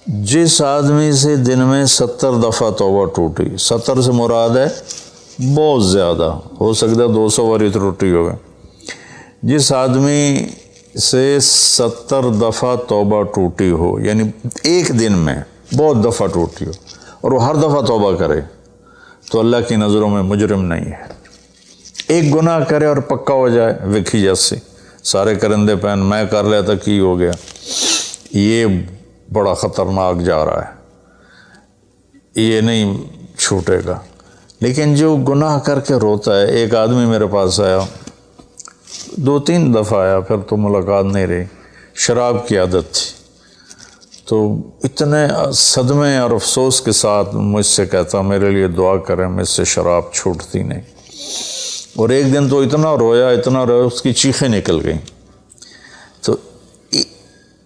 جس آدمی سے دن میں 70 دفعہ توبہ ٹوٹی، 70 سے مراد ہے بہت زیادہ، ہو سکتا ہے 200 باری ٹوٹی ہوگا، جس آدمی سے 70 دفعہ توبہ ٹوٹی ہو، یعنی ایک دن میں بہت دفعہ ٹوٹی ہو اور وہ ہر دفعہ توبہ کرے، تو اللہ کی نظروں میں مجرم نہیں ہے۔ ایک گناہ کرے اور پکا ہو جائے، وکھی جیسے سارے کرندے پہن میں کر لیتا کی ہو گیا، یہ بڑا خطرناک جا رہا ہے، یہ نہیں چھوٹے گا۔ لیکن جو گناہ کر کے روتا ہے، ایک آدمی میرے پاس آیا، 2-3 دفعہ آیا، پھر تو ملاقات نہیں رہی، شراب کی عادت تھی، تو اتنے صدمے اور افسوس کے ساتھ مجھ سے کہتا میرے لیے دعا کریں، مجھ سے شراب چھوٹتی نہیں۔ اور ایک دن تو اتنا رویا اس کی چیخیں نکل گئیں۔ تو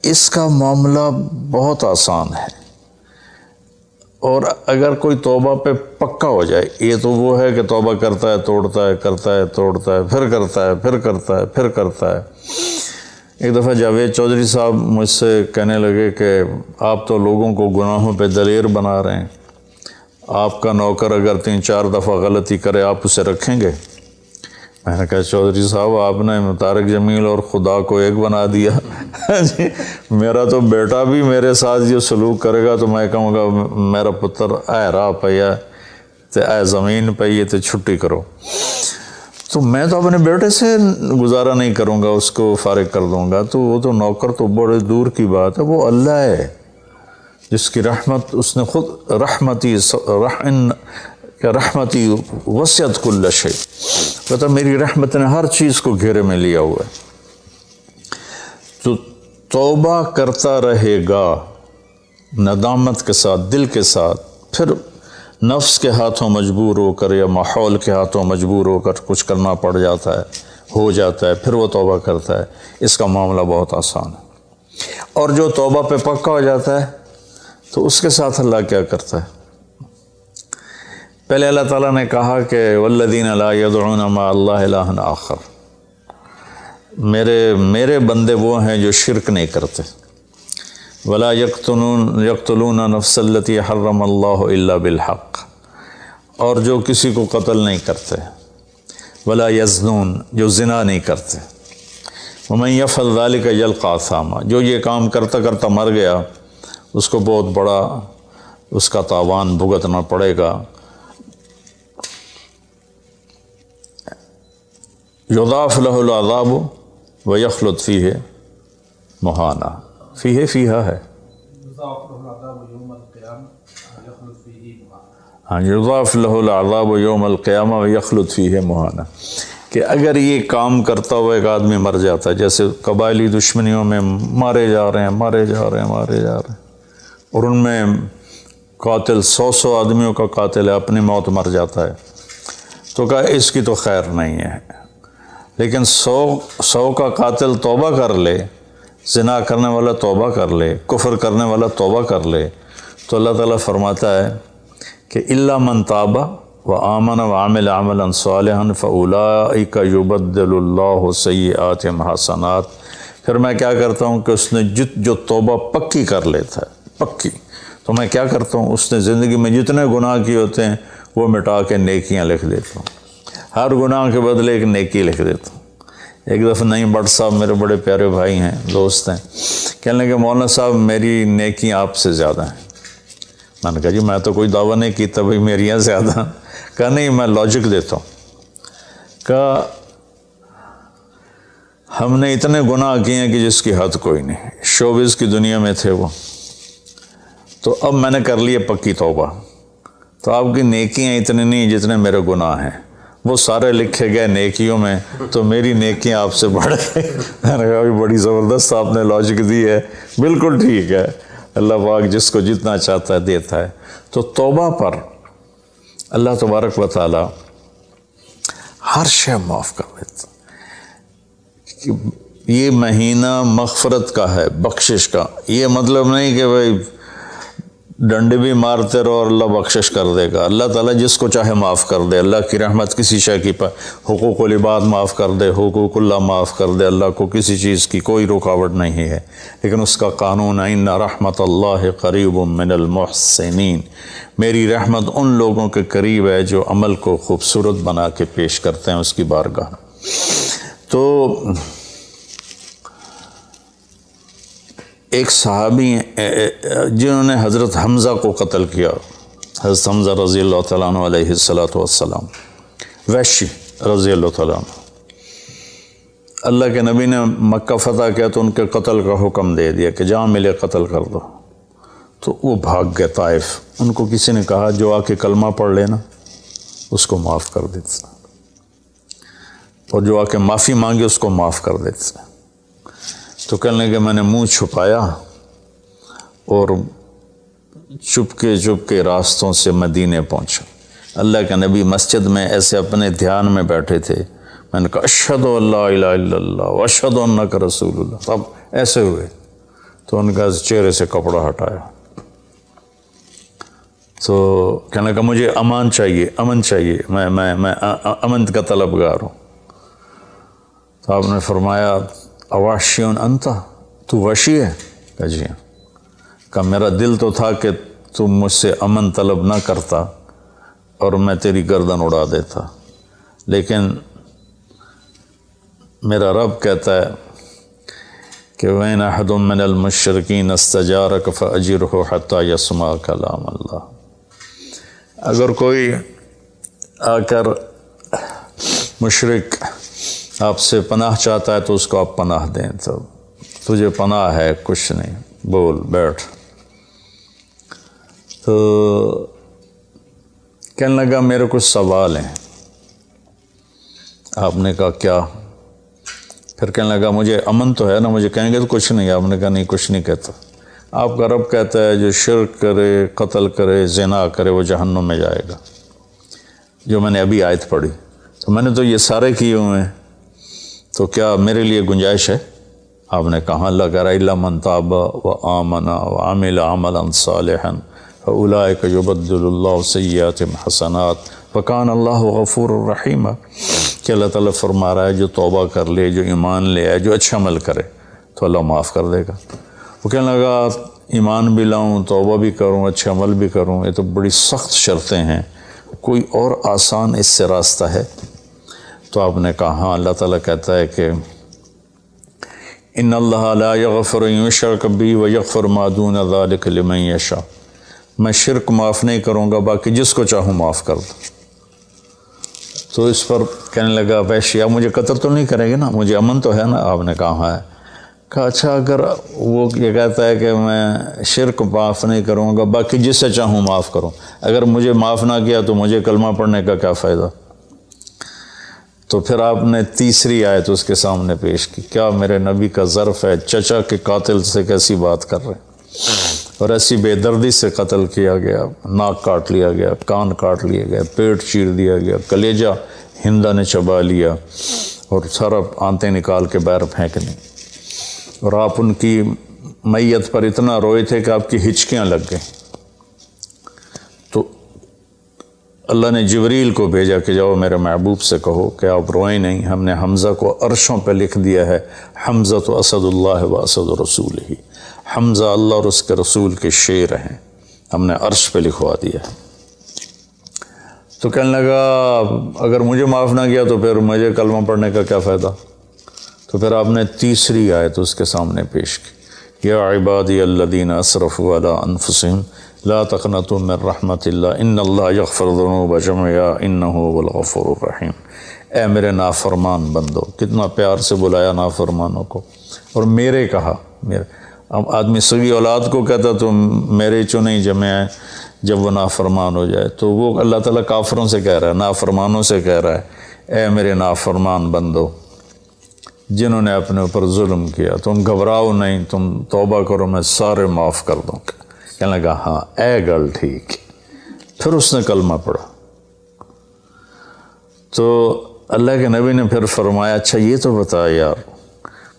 اس کا معاملہ بہت آسان ہے، اور اگر کوئی توبہ پہ پکا ہو جائے، یہ تو وہ ہے کہ توبہ کرتا ہے توڑتا ہے، کرتا ہے توڑتا ہے، پھر کرتا ہے، پھر کرتا ہے، پھر کرتا ہے۔ ایک دفعہ جاوید چودھری صاحب مجھ سے کہنے لگے کہ آپ تو لوگوں کو گناہوں پہ دلیر بنا رہے ہیں، آپ کا نوکر اگر 3-4 دفعہ غلطی کرے آپ اسے رکھیں گے؟ میں نے کہا چودھری صاحب آپ نے طارق جمیل اور خدا کو ایک بنا دیا۔ میرا تو بیٹا بھی میرے ساتھ یہ سلوک کرے گا تو میں کہوں گا میرا پتر اے راہ پیا تے اے زمین پئی تے چھٹی کرو۔ تو میں تو اپنے بیٹے سے گزارا نہیں کروں گا، اس کو فارغ کر دوں گا، تو وہ تو نوکر تو بڑے دور کی بات ہے، وہ اللہ ہے جس کی رحمت اس نے خود رحمتی وسعت کل شیء، کہتا میری رحمت نے ہر چیز کو گھیرے میں لیا ہوا ہے۔ تو توبہ کرتا رہے گا ندامت کے ساتھ، دل کے ساتھ، پھر نفس کے ہاتھوں مجبور ہو کر یا ماحول کے ہاتھوں مجبور ہو کر کچھ کرنا پڑ جاتا ہے، ہو جاتا ہے، پھر وہ توبہ کرتا ہے۔ اس کا معاملہ بہت آسان ہے۔ اور جو توبہ پہ پکا ہو جاتا ہے تو اس کے ساتھ اللہ کیا کرتا ہے؟ پہلے اللہ تعالیٰ نے کہا کہ والذین لا یدعون مع اللہ الہا آخر، میرے بندے وہ ہیں جو شرک نہیں کرتے، ولا یقتلون نفس التی حرم اللہ الا بالحق، اور جو کسی کو قتل نہیں کرتے، ولا یزنون، جو زنا نہیں کرتے، ومن یفعل ذلک یلقى اثاما، جو یہ کام کرتا کرتا مر گیا اس کو بہت بڑا اس کا تاوان بھگتنا پڑے گا۔ یضاعف له العذاب ویخلد فیہ مہانا، فیہا ہے، ہاں یضاعف له العذاب یوم القیامہ ویخلد فیہ مہانا، کہ اگر یہ کام کرتا ہوا ایک آدمی مر جاتا ہے، جیسے قبائلی دشمنیوں میں مارے جا رہے ہیں، اور ان میں قاتل 100 آدمیوں کا قاتل ہے، اپنی موت مر جاتا ہے، تو کہا اس کی تو خیر نہیں ہے۔ لیکن 100 کا قاتل توبہ کر لے، زنا کرنے والا توبہ کر لے، کفر کرنے والا توبہ کر لے، تو اللہ تعالیٰ فرماتا ہے کہ الا من تاب وآمن وعمل عملا صالحا فاولئک یبدل اللہ سیئاتہم حسنات، پھر میں کیا کرتا ہوں کہ اس نے جو توبہ پکی کر لیتا ہے، پکی، تو میں کیا کرتا ہوں اس نے زندگی میں جتنے گناہ کیے ہوتے ہیں وہ مٹا کے نیکیاں لکھ دیتا ہوں، ہر گناہ کے بدلے ایک نیکی لکھ دیتا ہوں۔ ایک دفعہ نعیم بٹ صاحب میرے بڑے پیارے بھائی ہیں، دوست ہیں، کہنے لگے مولانا صاحب میری نیکیاں آپ سے زیادہ ہیں۔ میں نے کہا جی میں تو کوئی دعویٰ نہیں کیتا بھائی میریاں زیادہ، کہا نہیں میں لاجک دیتا ہوں، کہا ہم نے اتنے گناہ کیے ہیں کہ جس کی حد کوئی نہیں، شوبز کی دنیا میں تھے وہ، تو اب میں نے کر لیے پکی توبہ، تو آپ کی نیکیاں اتنی نہیں جتنے میرے گناہ ہیں، وہ سارے لکھے گئے نیکیوں میں، تو میری نیکیاں آپ سے بڑھ گئی۔ میں نے کہا بڑی زبردست آپ نے لاجک دی ہے، بالکل ٹھیک ہے، اللہ پاک جس کو جتنا چاہتا ہے دیتا ہے۔ تو توبہ پر اللہ تبارک و تعالی ہر شے معاف کر دیتا۔ یہ مہینہ مغفرت کا ہے، بخشش کا، یہ مطلب نہیں کہ بھائی ڈنڈے بھی مارتے رہو اور اللہ بخشش کر دے گا۔ اللہ تعالیٰ جس کو چاہے معاف کر دے، اللہ کی رحمت کسی شے کی حقوق العباد معاف کر دے، حقوق اللہ معاف کر دے، اللہ کو کسی چیز کی کوئی رکاوٹ نہیں ہے، لیکن اس کا قانون ہے ان رحمت اللہ قریب من المحسنین، میری رحمت ان لوگوں کے قریب ہے جو عمل کو خوبصورت بنا کے پیش کرتے ہیں اس کی بارگاہ۔ تو ایک صحابی جنہوں نے حضرت حمزہ کو قتل کیا، حضرت حمزہ رضی اللہ تعالیٰ عنہ علیہ السلام، وحشی رضی اللہ تعالیٰ عنہ، اللہ کے نبی نے مکہ فتح کیا تو ان کے قتل کا حکم دے دیا کہ جہاں ملے قتل کر دو، تو وہ بھاگ گئے طائف۔ ان کو کسی نے کہا جو آ کے کلمہ پڑھ لینا اس کو معاف کر دیتا، اور جو آ کے معافی مانگے اس کو معاف کر دیتا۔ تو کہنے لگے میں نے منہ چھپایا اور چپ کے راستوں سے مدینے پہنچا۔ اللہ کے نبی مسجد میں ایسے اپنے دھیان میں بیٹھے تھے، میں نے کہا اشہد ان لا الہ الا اللہ واشہد انک رسول اللہ، تب ایسے ہوئے تو ان کا چہرے سے کپڑا ہٹایا، تو کہنے لگا مجھے امن چاہیے، میں امن کا طلبگار ہوں۔ تو آپ نے فرمایا اواشیون انتا، تو وحشی ہے؟ کہا جی ہاں۔ کہا میرا دل تو تھا کہ تم مجھ سے امن طلب نہ کرتا اور میں تیری گردن اڑا دیتا، لیکن میرا رب کہتا ہے کہ وَإِنْ أَحَدٌ مِّنَ الْمُشْرِكِينَ اسْتَجَارَكَ فَأَجِرْهُ حَتَّى يَسْمَعَ كَلَامَ اللَّهِ، اگر کوئی آ کر مشرک آپ سے پناہ چاہتا ہے تو اس کو آپ پناہ دیں، تو تجھے پناہ ہے، کچھ نہیں، بول بیٹھ۔ تو کہنے لگا میرے کچھ سوال ہیں۔ آپ نے کہا کیا؟ پھر کہنے لگا مجھے امن تو ہے نا، مجھے کہیں گے تو کچھ نہیں۔ آپ نے کہا نہیں کچھ نہیں کہتا، آپ کا رب کہتا ہے جو شرک کرے، قتل کرے، زنا کرے وہ جہنم میں جائے گا، جو میں نے ابھی آیت پڑھی۔ تو میں نے تو یہ سارے کیے ہوئے ہیں، تو کیا میرے لیے گنجائش ہے؟ آپ نے کہا اللہ کہہ رہا الا من تاب وآمن وعمل عملا صالحا فاولئک یبدل اللہ سیئاتہم حسنات وکان اللہ غفور الرحیم، کہ اللہ تعالیٰ فرما رہا ہے جو توبہ کر لے، جو ایمان لے آئے، جو اچھا عمل کرے تو اللہ معاف کر دے گا۔ وہ کہنے لگا ایمان بھی لاؤں، توبہ بھی کروں، اچھا عمل بھی کروں، یہ تو بڑی سخت شرطیں ہیں، کوئی اور آسان اس سے راستہ ہے؟ تو آپ نے کہا ہاں، اللہ تعالیٰ کہتا ہے کہ ان اللہ لا یغفر ان یشرک بہ ویغفر ما دون ذلک لمن یشاء، میں شرک معاف نہیں کروں گا، باقی جس کو چاہوں معاف کر دوں۔ تو اس پر کہنے لگا وحشی آپ مجھے قتل تو نہیں کریں گے نا، مجھے امن تو ہے نا؟ آپ نے کہا ہاں ہے۔ کہا اچھا اگر وہ یہ کہتا ہے کہ میں شرک معاف نہیں کروں گا، باقی جس سے چاہوں معاف کروں، اگر مجھے معاف نہ کیا تو مجھے کلمہ پڑھنے کا کیا فائدہ؟ تو پھر آپ نے تیسری آیت اس کے سامنے پیش کی، کیا میرے نبی کا ظرف ہے چچا کے قاتل سے کیسی بات کر رہے ہیں، اور ایسی بے دردی سے قتل کیا گیا، ناک کاٹ لیا گیا، کان کاٹ لیا گیا، پیٹ چیر دیا گیا، کلیجہ ہندا نے چبا لیا اور سارا آنتیں نکال کے باہر پھینک دیں، اور آپ ان کی میت پر اتنا روئے تھے کہ آپ کی ہچکیاں لگ گئیں۔ تو اللہ نے جبریل کو بھیجا کہ جاؤ میرے محبوب سے کہو کہ آپ روئیں نہیں، ہم نے حمزہ کو عرشوں پہ لکھ دیا ہے، حمزہ تو اسد اللہ و اسد رسول ہی، حمزہ اللہ اور اس کے رسول کے شیر ہیں، ہم نے عرش پہ لکھوا دیا ہے۔ تو کہنے لگا اگر مجھے معاف نہ کیا تو پھر مجھے کلمہ پڑھنے کا کیا فائدہ؟ تو پھر آپ نے تیسری آیت اس کے سامنے پیش کی، یا عبادی الذین اسرفوا علی انفسہم لا تقنطوا من رحمت اللہ ان اللہ یغفر الذنوب جميعا انہ هو الغفور الرحیم، اے میرے نافرمان بندو، کتنا پیار سے بلایا نافرمانوں کو، اور میرے کہا، میرے اب آدمی سگی اولاد کو کہتا تو میرے چنے جمع ہیں، جب وہ نافرمان ہو جائے تو وہ اللہ تعالیٰ کافروں سے کہہ رہا ہے، نافرمانوں سے کہہ رہا ہے، اے میرے نافرمان بندو جنہوں نے اپنے اوپر ظلم کیا، تم گھبراؤ نہیں، تم توبہ کرو، میں سارے معاف کر دوں گا۔ کہنے لگا ہاں اے گل ٹھیک۔ پھر اس نے کلمہ پڑھا تو اللہ کے نبی نے پھر فرمایا اچھا یہ تو بتا یار،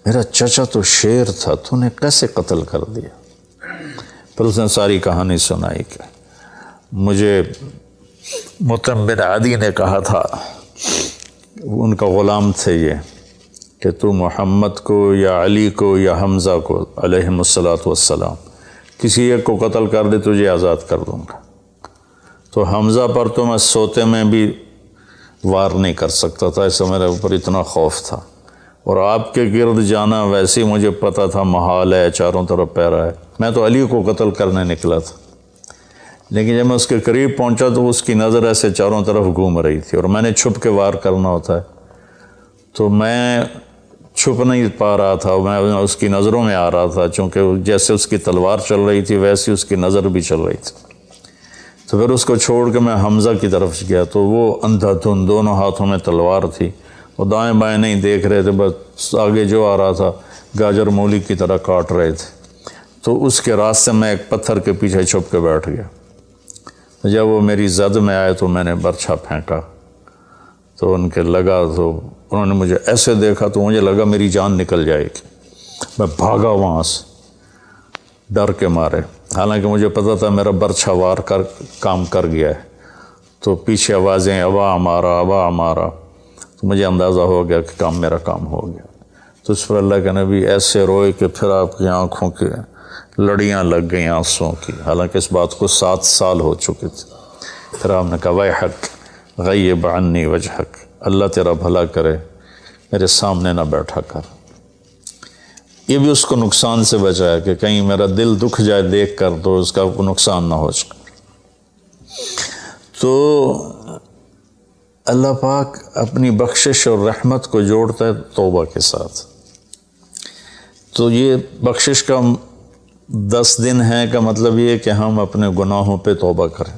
میرا چچا تو شیر تھا، تو نے کیسے قتل کر دیا؟ پھر اس نے ساری کہانی سنائی کہ مجھے مطعم بن عدی نے کہا تھا، ان کا غلام تھے یہ، کہ تو محمد کو یا علی کو یا حمزہ کو علیہم الصلاۃ والسلام کسی ایک کو قتل کر دے تجھے آزاد کر دوں گا۔ تو حمزہ پر تو میں سوتے میں بھی وار نہیں کر سکتا تھا، اس سے میرے اوپر اتنا خوف تھا، اور آپ کے گرد جانا ویسے ہی مجھے پتہ تھا محال ہے، چاروں طرف پیرا ہے۔ میں تو علی کو قتل کرنے نکلا تھا، لیکن جب میں اس کے قریب پہنچا تو اس کی نظر ایسے چاروں طرف گھوم رہی تھی، اور میں نے چھپ کے وار کرنا ہوتا ہے، تو میں چھپ نہیں پا رہا تھا، میں اس کی نظروں میں آ رہا تھا، چونکہ جیسے اس کی تلوار چل رہی تھی ویسی اس کی نظر بھی چل رہی تھی۔ تو پھر اس کو چھوڑ کے میں حمزہ کی طرف گیا تو وہ اندھا دھند، دونوں ہاتھوں میں تلوار تھی، وہ دائیں بائیں نہیں دیکھ رہے تھے، بس آگے جو آ رہا تھا گاجر مولی کی طرح کاٹ رہے تھے۔ تو اس کے راستے میں ایک پتھر کے پیچھے چھپ کے بیٹھ گیا۔ جب وہ میری زد میں آئے تو میں نے برچھا پھینکا تو ان کے لگا، تو انہوں نے مجھے ایسے دیکھا تو مجھے لگا میری جان نکل جائے گی۔ میں بھاگا وہاں سے ڈر کے مارے، حالانکہ مجھے پتہ تھا میرا برچھا وار کر کام کر گیا ہے۔ تو پیچھے آوازیں ابا ہمارا ابا ہمارا، تو مجھے اندازہ ہو گیا کہ میرا کام ہو گیا۔ تو اس پر اللہ کے نبی ایسے روئے کہ پھر آپ کی آنکھوں کے لڑیاں لگ گئیں آنسوں کی، حالانکہ اس بات کو 7 سال ہو چکے تھے۔ پھر آپ نے کہا ویحک غیب عنی وجہک، اللہ تیرا بھلا کرے میرے سامنے نہ بیٹھا کر۔ یہ بھی اس کو نقصان سے بچایا کہ کہیں میرا دل دکھ جائے دیکھ کر تو اس کا نقصان نہ ہو جائے۔ تو اللہ پاک اپنی بخشش اور رحمت کو جوڑتا ہے توبہ کے ساتھ۔ تو یہ بخشش کا 10 دن ہے کا مطلب یہ کہ ہم اپنے گناہوں پہ توبہ کریں۔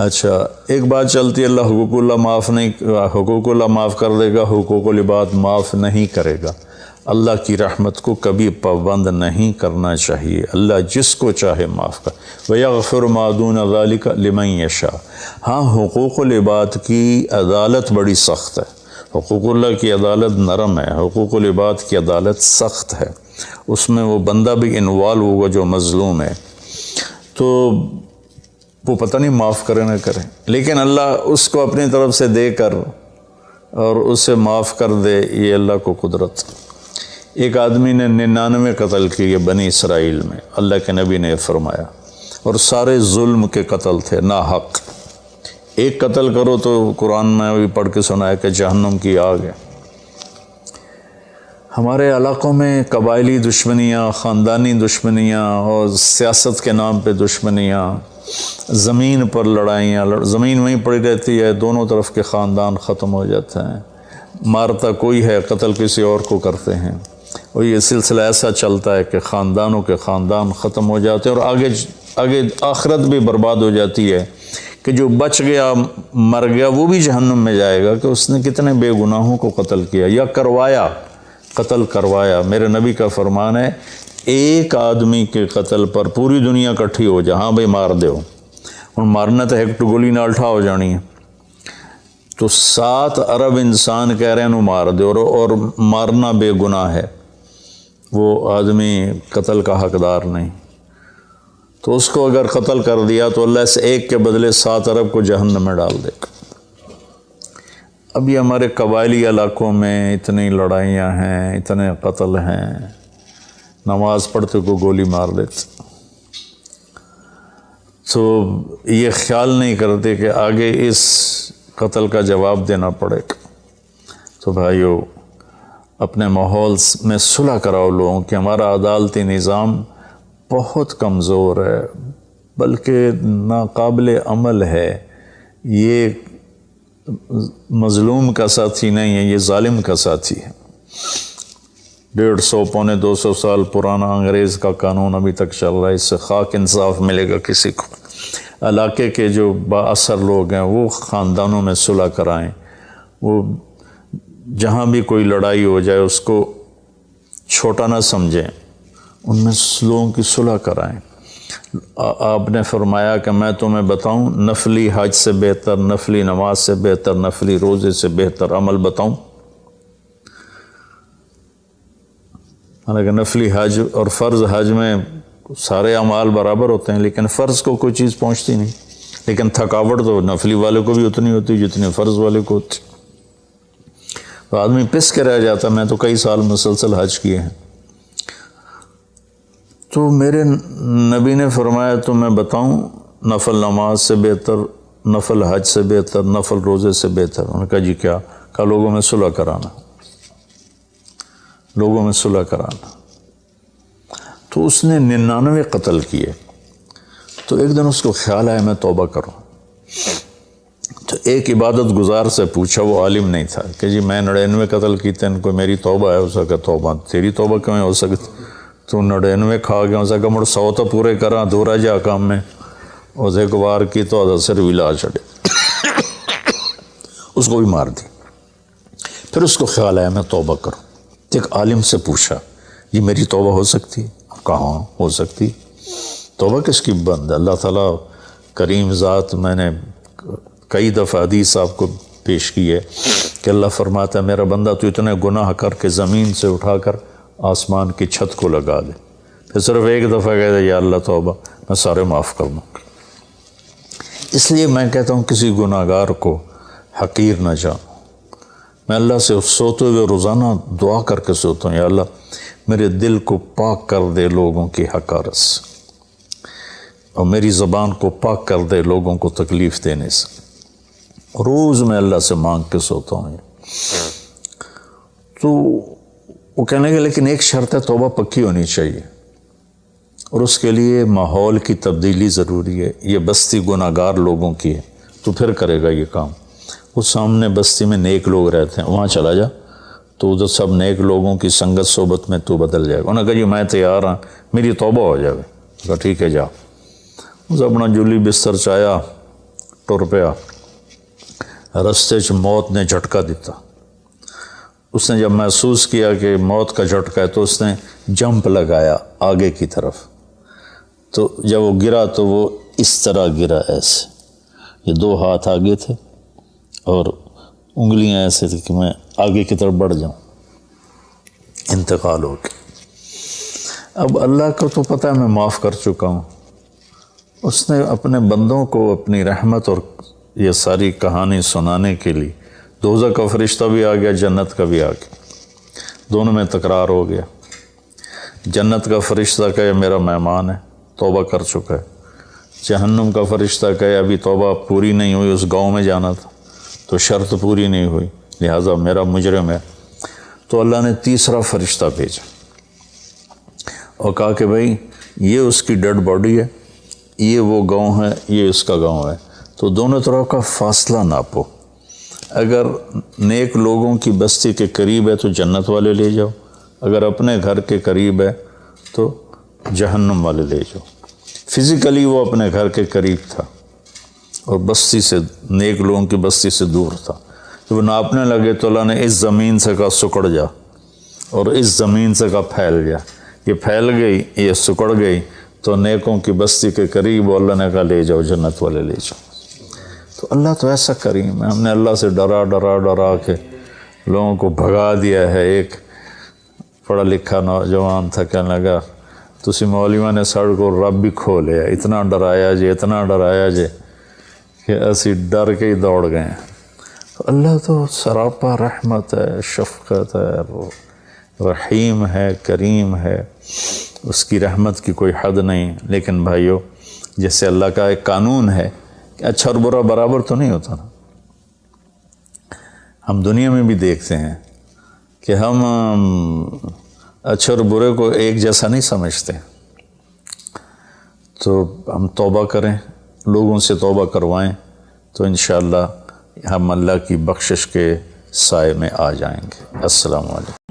اچھا، ایک بات چلتی ہے، اللہ حقوق اللہ معاف کر دے گا، حقوق العباد معاف نہیں کرے گا۔ اللہ کی رحمت کو کبھی پابند نہیں کرنا چاہیے، اللہ جس کو چاہے معاف کر۔ وَيَغْفِرُ مَا دُونَ ذَلِكَ لِمَن يَشَاءُ۔ ہاں، حقوق العباد کی عدالت بڑی سخت ہے، حقوق اللہ کی عدالت نرم ہے، حقوق العباد کی عدالت سخت ہے، اس میں وہ بندہ بھی انوالو ہوگا جو مظلوم ہے، تو وہ پتہ نہیں معاف کرے نہ کرے، لیکن اللہ اس کو اپنی طرف سے دے کر اور اسے معاف کر دے، یہ اللہ کو قدرت۔ ایک آدمی نے 99 قتل کیے بنی اسرائیل میں، اللہ کے نبی نے فرمایا، اور سارے ظلم کے قتل تھے، ناحق۔ ایک قتل کرو تو قرآن میں بھی پڑھ کے سنایا کہ جہنم کی آگ ہے۔ ہمارے علاقوں میں قبائلی دشمنیاں، خاندانی دشمنیاں اور سیاست کے نام پہ دشمنیاں، زمین پر لڑائیاں، زمین وہیں پڑی رہتی ہے، دونوں طرف کے خاندان ختم ہو جاتے ہیں، مارتا کوئی ہے، قتل کسی اور کو کرتے ہیں، اور یہ سلسلہ ایسا چلتا ہے کہ خاندانوں کے خاندان ختم ہو جاتے ہیں، اور آگے آخرت بھی برباد ہو جاتی ہے کہ جو بچ گیا مر گیا وہ بھی جہنم میں جائے گا کہ اس نے کتنے بے گناہوں کو قتل کیا یا کروایا، قتل کروایا۔ میرے نبی کا فرمان ہے ایک آدمی کے قتل پر پوری دنیا کٹھی ہو جائے، ہاں بھائی مار دیو، اور مارنا تو ایک گولی نال ٹھا ہو جانی ہے، تو 7 ارب انسان کہہ رہے ہیں انہوں مار دے، اور مارنا بے گناہ ہے، وہ آدمی قتل کا حقدار نہیں، تو اس کو اگر قتل کر دیا تو اللہ اس ایک کے بدلے 7 ارب کو جہنم میں ڈال دے گا۔ اب یہ ہمارے قبائلی علاقوں میں اتنی لڑائیاں ہیں، اتنے قتل ہیں، نماز پڑھتے کو گولی مار دیتے، تو یہ خیال نہیں کرتے کہ آگے اس قتل کا جواب دینا پڑے گا۔ تو بھائیو، اپنے ماحول میں صلح کراؤ لوگوں کہ ہمارا عدالتی نظام بہت کمزور ہے، بلکہ ناقابل عمل ہے، یہ مظلوم کا ساتھی نہیں ہے، یہ ظالم کا ساتھی ہے۔ 150 پونے 200 سال پرانا انگریز کا قانون ابھی تک چل رہا ہے، اس سے خاک انصاف ملے گا کسی کو۔ علاقے کے جو با اثر لوگ ہیں وہ خاندانوں میں صلح کرائیں، وہ جہاں بھی کوئی لڑائی ہو جائے اس کو چھوٹا نہ سمجھیں، ان میں لوگوں کی صلح کرائیں۔ آپ نے فرمایا کہ میں تمہیں بتاؤں نفلی حج سے بہتر، نفلی نماز سے بہتر، نفلی روزے سے بہتر عمل بتاؤں؟ حالانکہ نفلی حج اور فرض حج میں سارے اعمال برابر ہوتے ہیں لیکن فرض کو کوئی چیز پہنچتی نہیں، لیکن تھکاوٹ تو نفلی والے کو بھی اتنی ہوتی جتنی فرض والے کو ہوتی. تو آدمی پس کے رہ جاتا. میں تو کئی سال مسلسل حج کیے ہیں. تو میرے نبی نے فرمایا تو میں بتاؤں نفل نماز سے بہتر، نفل حج سے بہتر، نفل روزے سے بہتر؟ انہوں نے کہا جی کیا؟ کہا لوگوں میں صلح کرانا، لوگوں میں صلح کرانا. تو اس نے 99 قتل کیے. تو ایک دن اس کو خیال آیا میں توبہ کروں. تو ایک عبادت گزار سے پوچھا، وہ عالم نہیں تھا، کہ جی میں 99 قتل کیتے ہیں، کوئی میری توبہ ہے؟ اس کا توبہ تیری توبہ کیوں ہو سکتی؟ تو 99 کھا گیا. اس کا مڑ 100 تو پورے کراں دورا جا کام میں. اسے ایک وار کی تو صرف ولا چھڑے، اس کو بھی مار دی. پھر اس کو خیال آیا میں توبہ کروں. ایک عالم سے پوچھا یہ میری توبہ ہو سکتی ہے؟ کہاں ہو سکتی؟ توبہ کس کی بند ہے؟ اللہ تعالیٰ کریم ذات. میں نے کئی دفعہ حدیث آپ کو پیش کی ہے کہ اللہ فرماتا ہے میرا بندہ تو اتنے گناہ کر کے زمین سے اٹھا کر آسمان کی چھت کو لگا دے، پھر صرف ایک دفعہ کہتا ہے یا اللہ توبہ، میں سارے معاف کر دوں. اس لیے میں کہتا ہوں کسی گناہ گار کو حقیر نہ جانو. میں اللہ سے سوتے ہوئے روزانہ دعا کر کے سوتا ہوں، یا اللہ میرے دل کو پاک کر دے لوگوں کی حقارت سے، اور میری زبان کو پاک کر دے لوگوں کو تکلیف دینے سے. روز میں اللہ سے مانگ کے سوتا ہوں. تو وہ کہنے لگے لیکن ایک شرط ہے، توبہ پکی ہونی چاہیے، اور اس کے لیے ماحول کی تبدیلی ضروری ہے. یہ بستی گناہ گار لوگوں کی ہے، تو پھر کرے گا یہ کام. وہ سامنے بستی میں نیک لوگ رہتے ہیں، وہاں چلا جا، تو ادھر سب نیک لوگوں کی سنگت صحبت میں تو بدل جائے گا. انہوں نے کہا جی میں تیار ہوں، میری توبہ ہو جائے. کہا ٹھیک ہے جا. اس اپنا جولی بستر چایا، ٹر پیا. رستے چ موت نے جھٹکا دیتا. اس نے جب محسوس کیا کہ موت کا جھٹکا ہے تو اس نے جمپ لگایا آگے کی طرف. تو جب وہ گرا تو وہ اس طرح گرا ایسے، یہ 2 ہاتھ آگے تھے اور انگلیاں ایسے تھی کہ میں آگے کی طرف بڑھ جاؤں. انتقال ہو گیا. اب اللہ کو تو پتہ ہے میں معاف کر چکا ہوں. اس نے اپنے بندوں کو اپنی رحمت اور یہ ساری کہانی سنانے کے لیے دوزخ کا فرشتہ بھی آ گیا، جنت کا بھی آ گیا. دونوں میں تکرار ہو گیا. جنت کا فرشتہ کہے میرا مہمان ہے، توبہ کر چکا ہے. جہنم کا فرشتہ کہے ابھی توبہ پوری نہیں ہوئی، اس گاؤں میں جانا تھا تو شرط پوری نہیں ہوئی، لہٰذا میرا مجرم ہے. تو اللہ نے تیسرا فرشتہ بھیجا اور کہا کہ بھائی یہ اس کی ڈیڈ باڈی ہے، یہ وہ گاؤں ہے، یہ اس کا گاؤں ہے. تو دونوں طرف کا فاصلہ ناپو. اگر نیک لوگوں کی بستی کے قریب ہے تو جنت والے لے جاؤ، اگر اپنے گھر کے قریب ہے تو جہنم والے لے جاؤ. فزیکلی وہ اپنے گھر کے قریب تھا اور بستی سے، نیک لوگوں کی بستی سے دور تھا. جب ناپنے لگے تو اللہ نے اس زمین سے کہا سکڑ جا، اور اس زمین سے کہا پھیل جا. یہ پھیل گئی، یہ سکڑ گئی تو نیکوں کی بستی کے قریب اللہ نے کہا لے جاؤ، جنت والے لے جاؤ. تو اللہ تو ایسا کریم ہے. ہم نے اللہ سے ڈرا کے لوگوں کو بھگا دیا ہے. ایک پڑھا لکھا نوجوان تھا، کہنے لگا تسی مولویاں نے ساڑھ کو رب بھی کھو لیا، اتنا ڈرایا جے کہ اسی ڈر کے ہی دوڑ گئے ہیں. تو اللہ تو سراپا رحمت ہے، شفقت ہے، رحیم ہے، کریم ہے. اس کی رحمت کی کوئی حد نہیں. لیکن بھائیو، جیسے اللہ کا ایک قانون ہے کہ اچھا اور برا برابر تو نہیں ہوتا نا. ہم دنیا میں بھی دیکھتے ہیں کہ ہم اچھے اور برے کو ایک جیسا نہیں سمجھتے. تو ہم توبہ کریں، لوگوں سے توبہ کروائیں، تو انشاءاللہ ہم اللہ کی بخشش کے سائے میں آ جائیں گے. السلام علیکم.